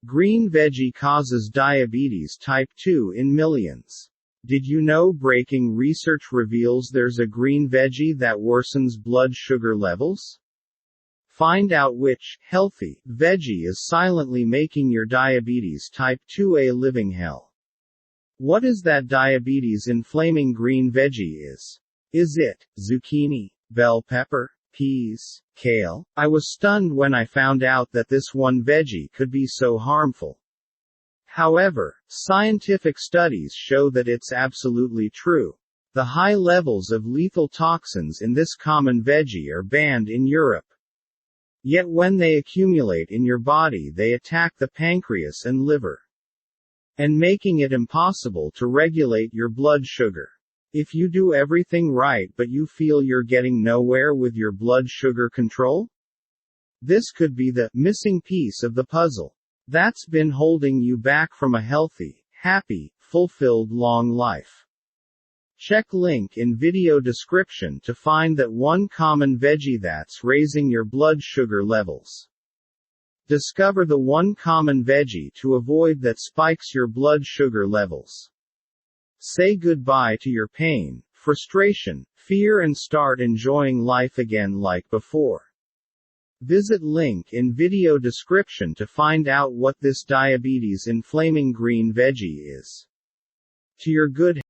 Green veggie causes diabetes type 2 in millions. Did you know breaking research reveals there's a green veggie that worsens blood sugar levels? Find out which healthy veggie is silently making your diabetes type 2 a living hell. What is that diabetes inflaming green veggie is? Is it zucchini, bell pepper, peas, kale? I was stunned when I found out that this one veggie could be so harmful. However, scientific studies show that it's absolutely true. The high levels of lethal toxins in this common veggie are banned in Europe. Yet when they accumulate in your body, they attack the pancreas and liver, and making it impossible to regulate your blood sugar. If you do everything right but you feel you're getting nowhere with your blood sugar control, this could be the missing piece of the puzzle that's been holding you back from a healthy, happy, fulfilled long life. Check link in video description to find that one common veggie that's raising your blood sugar levels. Discover the one common veggie to avoid that spikes your blood sugar levels. Say goodbye to your pain, frustration, fear and start enjoying life again like before. Visit link in video description to find out what this diabetes inflaming green veggie is. To your good